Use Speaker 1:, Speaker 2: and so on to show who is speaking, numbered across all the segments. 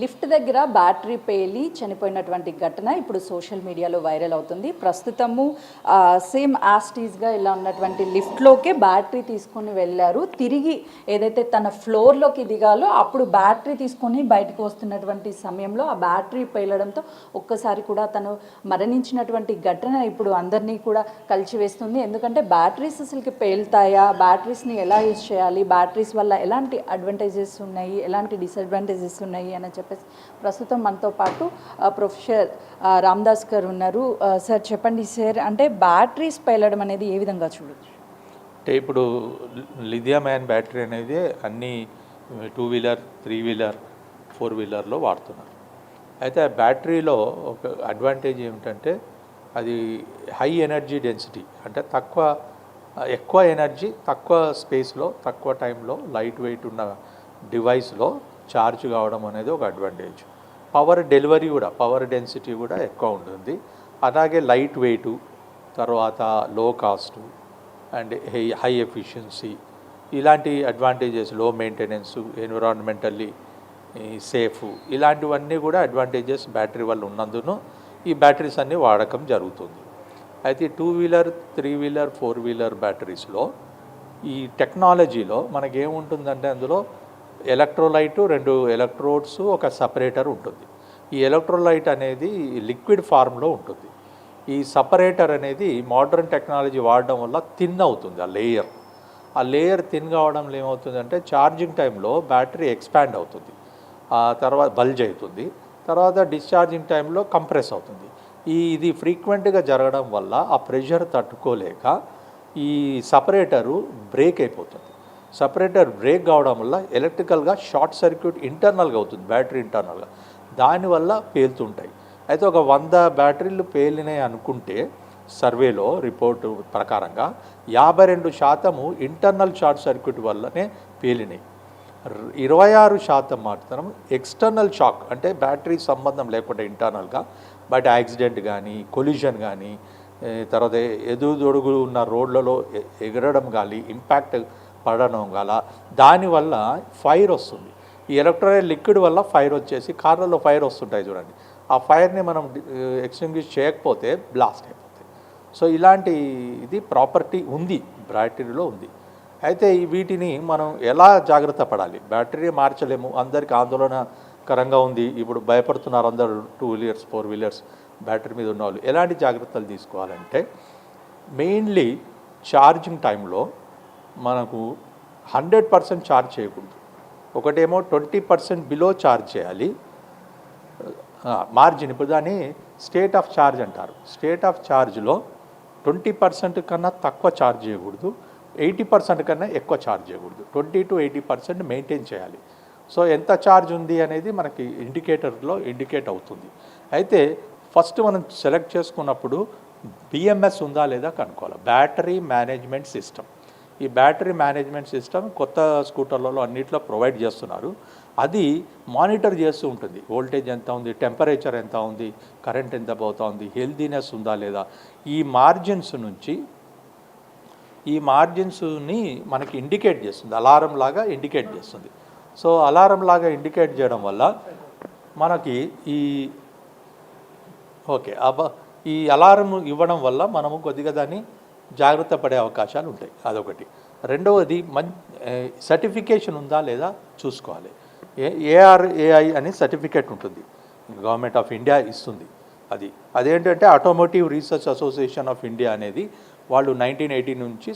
Speaker 1: Lift దగ్గర battery పేలి చనిపోయినటువంటి ఘటన ఇప్పుడు సోషల్ మీడియాలో వైరల్ అవుతుంది. ప్రస్తుతము సేమ్ యాస్టీస్గా ఇలా ఉన్నటువంటి లిఫ్ట్లోకే బ్యాటరీ తీసుకొని వెళ్ళారు. తిరిగి ఏదైతే తన ఫ్లోర్లోకి దిగాలో అప్పుడు బ్యాటరీ తీసుకొని బయటకు వస్తున్నటువంటి సమయంలో ఆ బ్యాటరీ పేలడంతో ఒక్కసారి కూడా తను మరణించినటువంటి ఘటన ఇప్పుడు అందరినీ కూడా కలిచివేస్తుంది. ఎందుకంటే బ్యాటరీస్ అసలుకి పేలుతాయా, బ్యాటరీస్ని ఎలా యూజ్ చేయాలి, బ్యాటరీస్ వల్ల ఎలాంటి అడ్వాంటేజెస్ ఉన్నాయి, ఎలాంటి డిసడ్వాంటేజెస్ ఉన్నాయి అని చెప్పేసి ప్రస్తుతం మనతో పాటు ప్రొఫెసర్ రామదాస్ గారు ఉన్నారు. సార్ చెప్పండి సార్, అంటే బ్యాటరీస్ పేలడం అనేది ఏ విధంగా చూడొచ్చు?
Speaker 2: అంటే ఇప్పుడు లిథియం అయాన్ బ్యాటరీ అనేది అన్ని 2 వీలర్ 3 వీలర్ 4 వీలర్లో వాడుతున్నారు. అయితే ఆ బ్యాటరీలో ఒక అడ్వాంటేజ్ ఏమిటంటే అది హై ఎనర్జీ డెన్సిటీ, అంటే ఎక్కువ ఎనర్జీ తక్కువ స్పేస్లో తక్కువ టైంలో లైట్ వెయిట్ ఉన్న డివైస్లో ఛార్జ్ కావడం అనేది ఒక అడ్వాంటేజ్. పవర్ డెలివరీ కూడా, పవర్ డెన్సిటీ కూడా ఎక్కువ ఉంటుంది. అలాగే లైట్ వెయిటు, తర్వాత లో కాస్టు అండ్ హై ఎఫిషియన్సీ, ఇలాంటి అడ్వాంటేజెస్, లో మెయింటెనెన్స్, ఎన్విరాన్మెంటల్లీ సేఫ్, ఇలాంటివన్నీ కూడా అడ్వాంటేజెస్ బ్యాటరీ వల్ల ఉన్నందున ఈ బ్యాటరీస్ అన్నీ వాడకం జరుగుతుంది. అయితే 2 వీలర్ 3 వీలర్ 4 వీలర్ బ్యాటరీస్లో ఈ టెక్నాలజీలో మనకేముంటుందంటే అందులో ఎలక్ట్రోలైటు, 2 ఎలక్ట్రోడ్స్, ఒక సపరేటర్ ఉంటుంది. ఈ ఎలక్ట్రోలైట్ అనేది లిక్విడ్ ఫార్మ్లో ఉంటుంది. ఈ సపరేటర్ అనేది మోడర్న్ టెక్నాలజీ వాడడం వల్ల థిన్ అవుతుంది. ఆ లేయర్ థిన్ కావడంలో ఏమవుతుందంటే ఛార్జింగ్ టైంలో బ్యాటరీ ఎక్స్పాండ్ అవుతుంది, ఆ తర్వాత బల్జ్ అవుతుంది, తర్వాత డిశ్చార్జింగ్ టైంలో కంప్రెస్ అవుతుంది. ఇది ఫ్రీక్వెంట్గా జరగడం వల్ల ఆ ప్రెషర్ తట్టుకోలేక ఈ సపరేటరు బ్రేక్ అయిపోతుంది. సపరేటర్ బ్రేక్ కావడం వల్ల ఎలక్ట్రికల్గా షార్ట్ సర్క్యూట్ ఇంటర్నల్గా అవుతుంది, బ్యాటరీ ఇంటర్నల్గా, దానివల్ల పేలుతుంటాయి. అయితే ఒక 100 బ్యాటరీలు పేలినాయి అనుకుంటే సర్వేలో రిపోర్టు ప్రకారంగా 52% ఇంటర్నల్ షార్ట్ సర్క్యూట్ వల్లనే పేలినాయి. 26% మాత్రం ఎక్స్టర్నల్ షాక్, అంటే బ్యాటరీ సంబంధం లేకుండా ఇంటర్నల్గా బట్ యాక్సిడెంట్ కానీ, కొలిజన్ కానీ, తర్వాత ఎదురుదొడుగు ఉన్న రోడ్లలో ఎగరడం కానీ, ఇంపాక్ట్ పడడం గల, దానివల్ల ఫైర్ వస్తుంది. ఈ ఎలక్ట్రోలైట్ లిక్విడ్ వల్ల ఫైర్ వచ్చేసి కార్లలో ఫైర్ వస్తుంటాయి చూడండి, ఆ ఫైర్ని మనం ఎక్స్టింగ్విష్ చేయకపోతే బ్లాస్ట్ అయిపోతాయి. సో ఇలాంటి ఇది ప్రాపర్టీ ఉంది, బ్యాటరీలో ఉంది. అయితే వీటిని మనం ఎలా జాగ్రత్త పడాలి? బ్యాటరీ మార్చలేము, అందరికీ ఆందోళనకరంగా ఉంది, ఇప్పుడు భయపడుతున్నారు అందరూ 2 వీలర్స్ 4 వీలర్స్ బ్యాటరీ మీద ఉన్న వాళ్ళు. ఎలాంటి జాగ్రత్తలు తీసుకోవాలంటే మెయిన్లీ ఛార్జింగ్ టైంలో మనకు 100% ఛార్జ్ చేయకూడదు. ఒకటేమో 20% బిలో ఛార్జ్ చేయాలి మార్జిన్. ఇప్పుడు దాన్ని స్టేట్ ఆఫ్ ఛార్జ్ అంటారు. స్టేట్ ఆఫ్ ఛార్జ్లో 20% కన్నా తక్కువ ఛార్జ్ చేయకూడదు, 80% కన్నా ఎక్కువ ఛార్జ్ చేయకూడదు. 20 to 80% మెయింటైన్ చేయాలి. సో ఎంత ఛార్జ్ ఉంది అనేది మనకి ఇండికేటర్లో ఇండికేట్ అవుతుంది. అయితే ఫస్ట్ మనం సెలెక్ట్ చేసుకున్నప్పుడు బిఎంఎస్ ఉందా లేదా కనుక్కోవాలి, బ్యాటరీ మేనేజ్మెంట్ సిస్టమ్. ఈ బ్యాటరీ మేనేజ్మెంట్ సిస్టమ్ కొత్త స్కూటర్లలో అన్నిట్లో ప్రొవైడ్ చేస్తున్నారు. అది మానిటర్ చేస్తూ ఉంటుంది, వోల్టేజ్ ఎంత ఉంది, టెంపరేచర్ ఎంత ఉంది, కరెంట్ ఎంత పోతా ఉంది, హెల్దీనెస్ ఉందా లేదా. ఈ మార్జిన్స్ని మనకి ఇండికేట్ చేస్తుంది, అలారం లాగా ఇండికేట్ చేస్తుంది. సో అలారం లాగా ఇండికేట్ చేయడం వల్ల మనకి ఈ అలారం ఇవ్వడం వల్ల మనము కొద్దిగా దాన్ని జాగ్రత్త పడే అవకాశాలు ఉంటాయి. అదొకటి. రెండవది సర్టిఫికేషన్ ఉందా లేదా చూసుకోవాలి. ARAI అని సర్టిఫికేట్ ఉంటుంది, గవర్నమెంట్ ఆఫ్ ఇండియా ఇస్తుంది. అదేంటంటే automotive research association of India అనేది వాళ్ళు 1989 నుంచి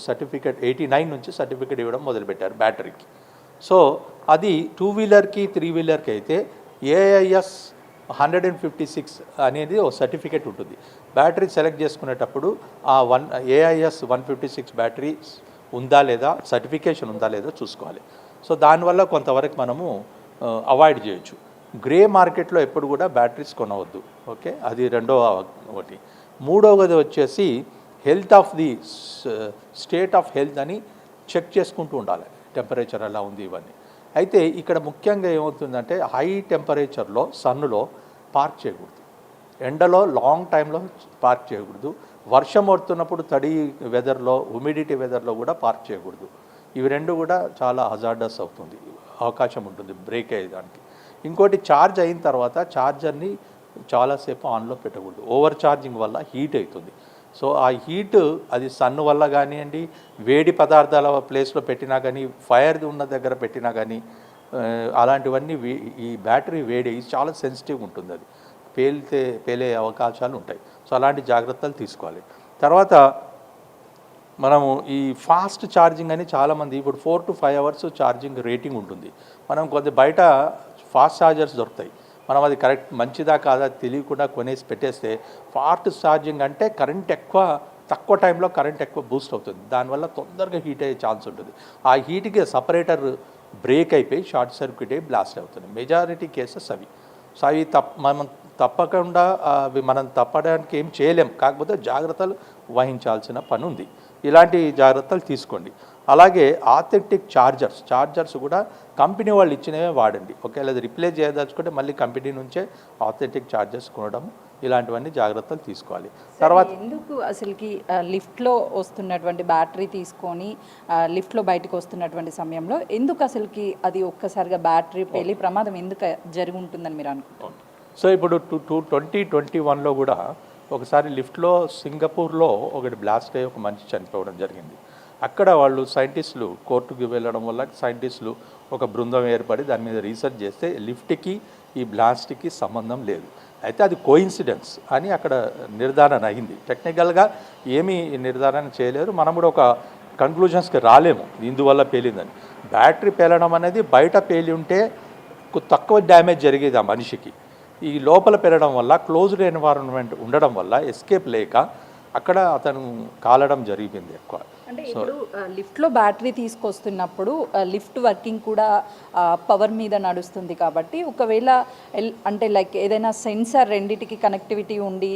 Speaker 2: సర్టిఫికేట్ ఇవ్వడం మొదలుపెట్టారు బ్యాటరీకి. సో అది 2 వీలర్కి 3 వీలర్కి అయితే AIS 156 అనేది ఒక సర్టిఫికేట్ ఉంటుంది. బ్యాటరీ సెలెక్ట్ చేసుకునేటప్పుడు ఆ AIS 156 బ్యాటరీ ఉందా లేదా, సర్టిఫికేషన్ ఉందా లేదా చూసుకోవాలి. సో దానివల్ల కొంతవరకు మనము అవాయిడ్ చేయొచ్చు. గ్రే మార్కెట్లో ఎప్పుడు కూడా బ్యాటరీస్ కొనవద్దు. ఓకే, అది రెండవ ఒకటి. మూడవది వచ్చేసి health of the state of health అని చెక్ చేసుకుంటూ ఉండాలి, టెంపరేచర్ ఎలా ఉంది ఇవన్నీ. అయితే ఇక్కడ ముఖ్యంగా ఏమవుతుందంటే హై టెంపరేచర్లో సన్నులో పార్క్ చేయకూడదు, ఎండలో లాంగ్ టైంలో పార్క్ చేయకూడదు, వర్షం పడుతున్నప్పుడు తడి వెదర్లో, హ్యూమిడిటీ వెదర్లో కూడా పార్క్ చేయకూడదు. ఇవి రెండు కూడా చాలా హజార్డస్ అవుతుంది, అవకాశం ఉంటుంది బ్రేక్ అయ్యేదానికి. ఇంకోటి ఛార్జ్ అయిన తర్వాత ఛార్జర్ని చాలాసేపు ఆన్లో పెట్టకూడదు. ఓవర్ ఛార్జింగ్ వల్ల హీట్ అవుతుంది. సో ఆ హీట్ అది సన్ వల్ల కానివ్వండి, వేడి పదార్థాల ప్లేస్లో పెట్టినా కానీ, ఫైర్ ఉన్న దగ్గర పెట్టినా కానీ అలాంటివన్నీ ఈ బ్యాటరీ వేడి చాలా సెన్సిటివ్ ఉంటుంది. అది పేలే అవకాశాలు ఉంటాయి. సో అలాంటి జాగ్రత్తలు తీసుకోవాలి. తర్వాత మనము ఈ ఫాస్ట్ ఛార్జింగ్ అని చాలామంది ఇప్పుడు 4 to 5 అవర్స్ ఛార్జింగ్ రేటింగ్ ఉంటుంది. మనం కొంత బయట ఫాస్ట్ ఛార్జర్స్ దొరుకుతాయి. మనం అది కరెక్ట్ మంచిదా కాదా తెలియకుండా కొనేసి పెట్టేస్తే ఫాస్ట్ ఛార్జింగ్ అంటే తక్కువ టైంలో కరెంట్ ఎక్కువ బూస్ట్ అవుతుంది. దానివల్ల తొందరగా హీట్ అయ్యే ఛాన్స్ ఉంటుంది. ఆ హీట్కి సపరేటర్ బ్రేక్ అయిపోయి షార్ట్ సర్క్యూట్ అయ్యి బ్లాస్ట్ అవుతుంది. మెజారిటీ కేసెస్ అవి. సో అవి మనం తప్పడానికి ఏం చేయలేం. కాకపోతే జాగ్రత్తలు వహించాల్సిన పని ఉంది. ఇలాంటి జాగ్రత్తలు తీసుకోండి. అలాగే ఆథెంటిక్ ఛార్జర్స్ కూడా కంపెనీ వాళ్ళు ఇచ్చినవే వాడండి. ఒకవేళ అది రిప్లేస్ చేయదలుచుకుంటే మళ్ళీ కంపెనీ నుంచే ఆథెంటిక్ ఛార్జర్స్ కొనడం, ఇలాంటివన్నీ జాగ్రత్తలు తీసుకోవాలి. తర్వాత
Speaker 1: ఎందుకు అసలుకి లిఫ్ట్లో వస్తున్నటువంటి బ్యాటరీ తీసుకొని లిఫ్ట్లో బయటకు వస్తున్నటువంటి సమయంలో ఎందుకు అసలుకి అది ఒక్కసారిగా బ్యాటరీ పేలి ప్రమాదం ఎందుకు జరిగి ఉంటుందని మీరు అనుకుంటున్నారు?
Speaker 2: సో ఇప్పుడు 2021లో కూడా ఒకసారి లిఫ్ట్లో సింగపూర్లో ఒకటి బ్లాస్ట్ అయ్యి ఒక మనిషి చనిపోవడం జరిగింది. అక్కడ వాళ్ళు సైంటిస్టులు కోర్టుకు వెళ్ళడం వల్ల సైంటిస్టులు ఒక బృందం ఏర్పడి దాని మీద రీసెర్చ్ చేస్తే లిఫ్ట్కి ఈ బ్లాస్ట్కి సంబంధం లేదు. అయితే అది కోయిన్సిడెన్స్ అని అక్కడ నిర్ధారణ అయింది. టెక్నికల్గా ఏమీ నిర్ధారణ చేయలేరు. మనం కూడా ఒక కంక్లూజన్స్కి రాలేము ఇందువల్ల పేలిందని. బ్యాటరీ పేలడం అనేది బయట పేలి ఉంటే తక్కువ డ్యామేజ్ జరిగేది ఆ మనిషికి. ఈ లోపల పెరగడం వల్ల క్లోజ్డ్ ఎన్వైరన్మెంట్ ఉండడం వల్ల ఎస్కేప్ లేక అక్కడ అతను కాలడం జరిగింది ఎక్కువ.
Speaker 1: అంటే ఇప్పుడు లిఫ్ట్లో బ్యాటరీ తీసుకొస్తున్నప్పుడు లిఫ్ట్ వర్కింగ్ కూడా పవర్ మీద నడుస్తుంది కాబట్టి ఒకవేళ అంటే లైక్ ఏదైనా సెన్సార్ రెండిటికి కనెక్టివిటీ ఉండి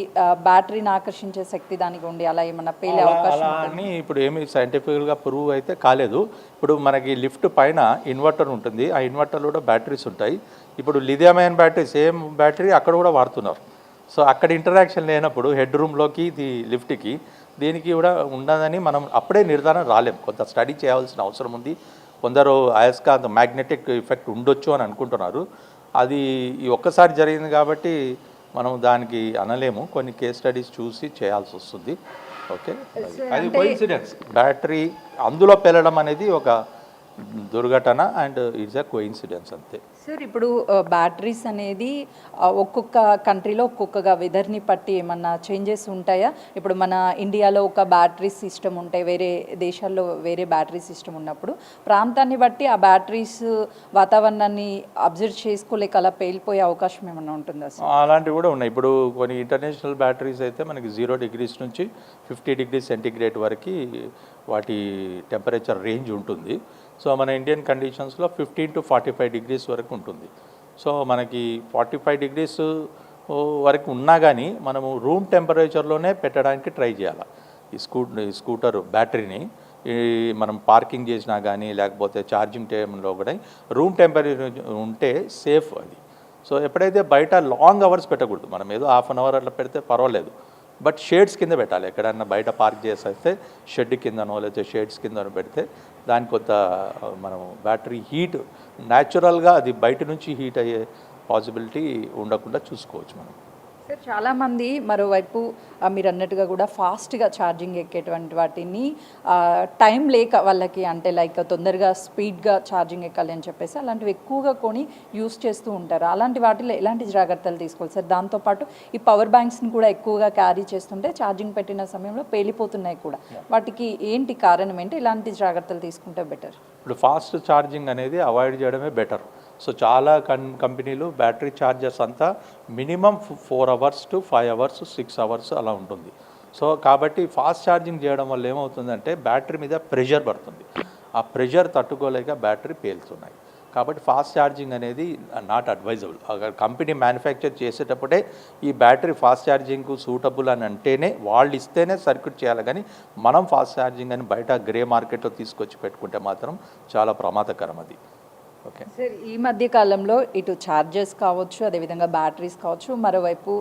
Speaker 1: బ్యాటరీని ఆకర్షించే శక్తి దానికి ఉండి అలా ఏమన్నా పేలే అవకాశం
Speaker 2: అని ఇప్పుడు ఏమి సైంటిఫిక్గా ప్రూవ్ అయితే కాలేదు. ఇప్పుడు మనకి లిఫ్ట్ పైన ఇన్వర్టర్ ఉంటుంది. ఆ ఇన్వర్టర్లో కూడా బ్యాటరీస్ ఉంటాయి. ఇప్పుడు lithium ion battery same battery అక్కడ కూడా వాడుతున్నారు. సో అక్కడ ఇంటరాక్షన్ లేనప్పుడు హెడ్ రూమ్లోకి లిఫ్ట్కి దీనికి కూడా ఉండదని మనం అప్పుడే నిర్ధారణ రాలేం. కొంత స్టడీ చేయాల్సిన అవసరం ఉంది. కొందరు అయస్కాంత మ్యాగ్నెటిక్ ఎఫెక్ట్ ఉండొచ్చు అని అనుకుంటున్నారు. అది ఈ ఒక్కసారి జరిగింది కాబట్టి మనం దానికి అనలేము. కొన్ని కేస్ స్టడీస్ చూసి చేయాల్సి వస్తుంది. ఓకే, అది కోయిన్సిడెన్స్. బ్యాటరీ అందులో పెళ్ళడం అనేది ఒక దుర్ఘటన అండ్ ఇట్స్ ఎ కోయిన్సిడెన్స్ అంతే.
Speaker 1: సార్ ఇప్పుడు బ్యాటరీస్ అనేది ఒక్కొక్క కంట్రీలో ఒక్కొక్కగా వెదర్ని బట్టి ఏమన్నా చేంజెస్ ఉంటాయా? ఇప్పుడు మన ఇండియాలో ఒక బ్యాటరీ సిస్టమ్ ఉంటాయి, వేరే దేశాల్లో వేరే బ్యాటరీ సిస్టమ్ ఉన్నప్పుడు ప్రాంతాన్ని బట్టి ఆ బ్యాటరీస్ వాతావరణాన్ని అబ్జర్వ్ చేసుకోలేక అలా పేలిపోయే అవకాశం ఏమన్నా ఉంటుందా సార్?
Speaker 2: అలాంటివి కూడా ఉన్నాయి. ఇప్పుడు కొన్ని ఇంటర్నేషనల్ బ్యాటరీస్ అయితే మనకి 0 degrees నుంచి 50 degrees సెంటిగ్రేడ్ వరకు వాటి టెంపరేచర్ రేంజ్ ఉంటుంది. సో మన ఇండియన్ కండిషన్స్లో 15 to 45 degrees వరకు ఉంటుంది. సో మనకి 45 degrees వరకు ఉన్నా కానీ మనము రూమ్ టెంపరేచర్లోనే పెట్టడానికి ట్రై చేయాలి. ఈ స్కూటర్ బ్యాటరీని మనం పార్కింగ్ చేసినా కానీ లేకపోతే ఛార్జింగ్ టైంలో కూడా రూమ్ టెంపరేచర్ ఉంటే సేఫ్ అది. సో ఎప్పుడైతే బయట లాంగ్ అవర్స్ పెట్టకూడదు. మనం ఏదో ½ an hour అట్లా పెడితే పర్వాలేదు. బట్ షేడ్స్ కింద పెట్టాలి. ఎక్కడన్నా బయట పార్క్ చేసేస్తే షెడ్ కిందనో లేకపోతే షేడ్స్ కిందనో పెడితే దాని కొంత మనం బ్యాటరీ హీట్ న్యాచురల్గా అది బయట నుంచి హీట్ అయ్యే పాసిబిలిటీ ఉండకుండా చూసుకోవచ్చు మనం.
Speaker 1: సార్ చాలామంది మరోవైపు మీరు అన్నట్టుగా కూడా ఫాస్ట్గా ఛార్జింగ్ ఎక్కేటువంటి వాటిని టైం లేక వాళ్ళకి అంటే లైక్ తొందరగా స్పీడ్గా ఛార్జింగ్ ఎక్కాలి అని చెప్పేసి అలాంటివి ఎక్కువగా కొని యూస్ చేస్తూ ఉంటారు. అలాంటి వాటిలో ఎలాంటి జాగ్రత్తలు తీసుకోవాలి సార్? దాంతోపాటు ఈ పవర్ బ్యాంక్స్ని కూడా ఎక్కువగా క్యారీ చేస్తుంటే ఛార్జింగ్ పెట్టిన సమయంలో పేలిపోతున్నాయి కూడా. వాటికి ఏంటి కారణం ఏంటి? ఇలాంటి జాగ్రత్తలు తీసుకుంటే బెటర్?
Speaker 2: ఇప్పుడు ఫాస్ట్ ఛార్జింగ్ అనేది అవాయిడ్ చేయడమే బెటర్. సో చాలా కంపెనీలు బ్యాటరీ ఛార్జర్స్ అంతా minimum 4 hours to 5 hours 6 hours అలా ఉంటుంది. సో కాబట్టి ఫాస్ట్ ఛార్జింగ్ చేయడం వల్ల ఏమవుతుందంటే బ్యాటరీ మీద ప్రెషర్ పడుతుంది. ఆ ప్రెషర్ తట్టుకోలేక బ్యాటరీ పేలుతున్నాయి. కాబట్టి ఫాస్ట్ ఛార్జింగ్ అనేది నాట్ అడ్వైజబుల్. కంపెనీ మ్యానుఫ్యాక్చర్ చేసేటప్పుడే ఈ బ్యాటరీ ఫాస్ట్ ఛార్జింగ్కు సూటబుల్ అని అంటేనే వాళ్ళు ఇస్తేనే సర్క్యూట్ చేయాలి. కానీ మనం ఫాస్ట్ ఛార్జింగ్ అని బయట గ్రే మార్కెట్లో తీసుకొచ్చి పెట్టుకుంటే మాత్రం చాలా ప్రమాదకరం అది. ఓకే
Speaker 1: సార్, ఈ మధ్య కాలంలో ఇటు ఛార్జర్స్ కావచ్చు, అదేవిధంగా బ్యాటరీస్ కావచ్చు, మరోవైపు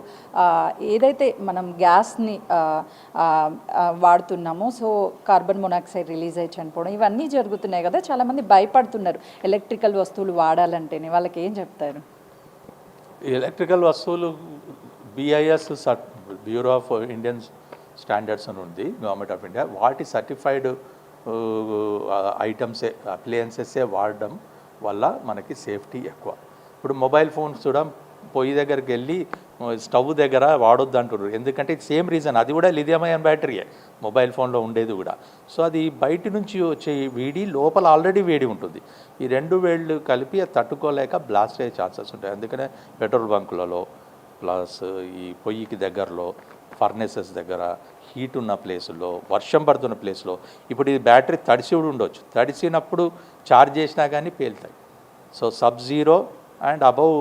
Speaker 1: ఏదైతే మనం గ్యాస్ని వాడుతున్నామో సో కార్బన్ మొనాక్సైడ్ రిలీజ్ అయ్యి చనిపోవడం ఇవన్నీ జరుగుతున్నాయి కదా. చాలామంది భయపడుతున్నారు ఎలక్ట్రికల్ వస్తువులు వాడాలంటేనే. వాళ్ళకి ఏం చెప్తారు?
Speaker 2: ఎలక్ట్రికల్ వస్తువులు BIS bureau of Indian standards అని ఉంది గవర్నమెంట్ ఆఫ్ ఇండియా, వాటి సర్టిఫైడ్ ఐటమ్సే అప్లయన్సెసే వాడడం వల్ల మనకి సేఫ్టీ ఎక్కువ. ఇప్పుడు మొబైల్ ఫోన్స్ కూడా పొయ్యి దగ్గరికి వెళ్ళి స్టవ్ దగ్గర వాడొద్దు అంటున్నారు, ఎందుకంటే సేమ్ రీజన్, అది కూడా లిథియం అయాన్ బ్యాటరీయే మొబైల్ ఫోన్లో ఉండేది కూడా. సో అది బయట నుంచి వచ్చే వేడి లోపల ఆల్రెడీ వేడి ఉంటుంది, ఈ రెండు వేళ్ళు కలిపి అది తట్టుకోలేక బ్లాస్ట్ అయ్యే ఛాన్సెస్ ఉంటాయి. అందుకనే పెట్రోల్ బంకులలో ప్లస్ ఈ పొయ్యికి దగ్గరలో ఫర్నేసెస్ దగ్గర హీట్ ఉన్న ప్లేసుల్లో వర్షం పడుతున్న ప్లేస్లో, ఇప్పుడు ఈ బ్యాటరీ తడిసి ఉండొచ్చు, తడిసినప్పుడు ఛార్జ్ చేసినా కానీ పేలుతాయి. So sub zero and above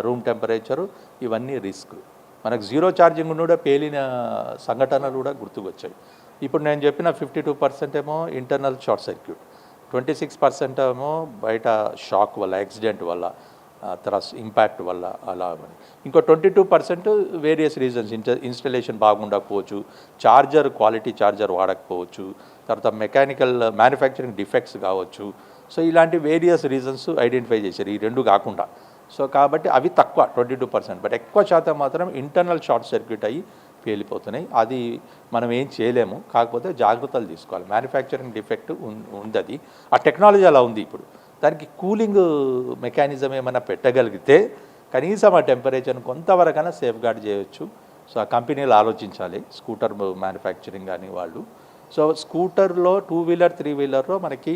Speaker 2: room temperature ఇవన్నీ రిస్క్. మనకు జీరో ఛార్జింగ్ కూడా పేలిన సంఘటనలు కూడా గుర్తుకొచ్చాయి. ఇప్పుడు నేను చెప్పిన 52% ఏమో ఇంటర్నల్ షార్ట్ సర్క్యూట్, 26% ఏమో బయట షాక్ వల్ల, యాక్సిడెంట్ వల్ల, తర్వాత ఇంపాక్ట్ వల్ల అలా. ఇంకో 22% వేరియస్ రీజన్స్, ఇన్స్టలేషన్ బాగుండకపోవచ్చు, చార్జర్ క్వాలిటీ చార్జర్ వాడకపోవచ్చు, తర్వాత మెకానికల్ మ్యానుఫ్యాక్చరింగ్ డిఫెక్ట్స్ కావచ్చు. సో ఇలాంటి వేరియస్ రీజన్స్ ఐడెంటిఫై చేశారు, ఈ రెండు కాకుండా. సో కాబట్టి అవి తక్కువ 22%, బట్ ఎక్కువ శాతం మాత్రం ఇంటర్నల్ షార్ట్ సర్క్యూట్ అయ్యి పేలిపోతున్నాయి. అది మనం ఏం చేయలేము, కాకపోతే జాగ్రత్తలు తీసుకోవాలి. మ్యానుఫ్యాక్చరింగ్ డిఫెక్ట్ ఉంది, అది ఆ టెక్నాలజీ అలా ఉంది. ఇప్పుడు దానికి కూలింగ్ మెకానిజం ఏమైనా పెట్టగలిగితే కనీసం ఆ టెంపరేచర్ని కొంతవరకైనా సేఫ్ గార్డ్ చేయొచ్చు. సో ఆ కంపెనీలు ఆలోచించాలి, స్కూటర్ మ్యానుఫ్యాక్చరింగ్ కానీ వాళ్ళు. సో స్కూటర్లో 2 వీలర్ 3 వీలర్లో మనకి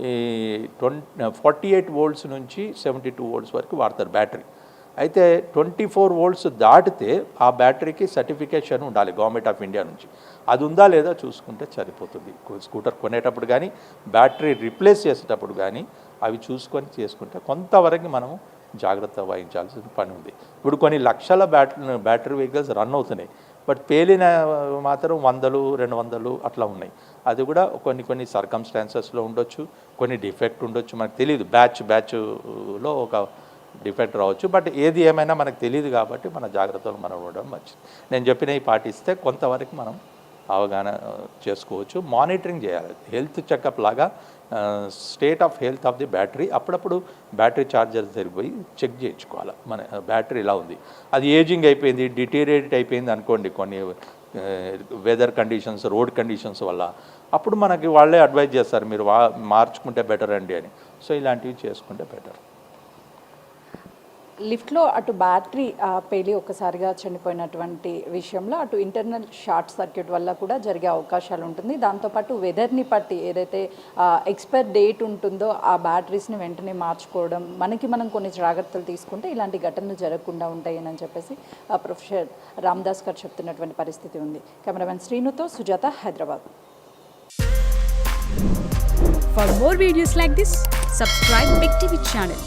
Speaker 2: 48 వోల్ట్స్ నుంచి 72 వోల్ట్స్ వరకు వాడతారు బ్యాటరీ. అయితే 24 వోల్ట్స్ దాటితే ఆ బ్యాటరీకి సర్టిఫికేషన్ ఉండాలి గవర్నమెంట్ ఆఫ్ ఇండియా నుంచి, అది ఉందా లేదా చూసుకుంటే సరిపోతుంది. స్కూటర్ కొనేటప్పుడు కానీ బ్యాటరీ రిప్లేస్ చేసేటప్పుడు కానీ అవి చూసుకొని చేసుకుంటే కొంతవరకు మనము జాగ్రత్త వహించాల్సిన పని ఉంది. ఇప్పుడు కొన్ని లక్షల బ్యాటరీ వెహికల్స్ రన్ అవుతున్నాయి, బట్ పేలిన మాత్రం 100, 200 అట్లా ఉన్నాయి. అది కూడా కొన్ని సర్కమ్స్టాన్సెస్లో ఉండొచ్చు, కొన్ని డిఫెక్ట్ ఉండొచ్చు, మనకు తెలియదు. బ్యాచ్లో ఒక డిఫెక్ట్ రావచ్చు, బట్ ఏది ఏమైనా మనకు తెలియదు. కాబట్టి మన జాగ్రత్తలు మనం ఉండడం మంచిది. నేను చెప్పినవి పాటిస్తే కొంతవరకు మనం అవగాహన చేసుకోవచ్చు. మానిటరింగ్ చేయాలి, హెల్త్ చెకప్ లాగా state of health of the battery. అప్పుడప్పుడు బ్యాటరీ ఛార్జర్ సరిపోయి చెక్ చేయించుకోవాలి, మన బ్యాటరీ ఇలా ఉంది. అది ఏజింగ్ అయిపోయింది, డిటీరియేట్ అయిపోయింది అనుకోండి, కొన్ని వెదర్ కండిషన్స్, రోడ్ కండిషన్స్ వల్ల, అప్పుడు మనకి వాళ్ళే అడ్వైజ్ చేస్తారు, మీరు మార్చుకుంటే బెటర్ అండి అని. సో ఇలాంటివి చేసుకుంటే బెటర్.
Speaker 1: లిఫ్ట్లో అటు బ్యాటరీ పేలి ఒక్కసారిగా చనిపోయినటువంటి విషయంలో అటు ఇంటర్నల్ షార్ట్ సర్క్యూట్ వల్ల కూడా జరిగే అవకాశాలు ఉంటుంది. దాంతోపాటు వెదర్ని బట్టి ఏదైతే ఎక్స్పైర్ డేట్ ఉంటుందో ఆ బ్యాటరీస్ని వెంటనే మార్చుకోవడం, మనం కొన్ని జాగ్రత్తలు తీసుకుంటే ఇలాంటి ఘటనలు జరగకుండా ఉంటాయని చెప్పేసి ప్రొఫెసర్ రామదాస్ గారు చెప్తున్నటువంటి పరిస్థితి ఉంది. కెమెరామెన్ శ్రీనుతో Sujata, Hyderabad.
Speaker 3: For more videos like this, subscribe Big TV channel.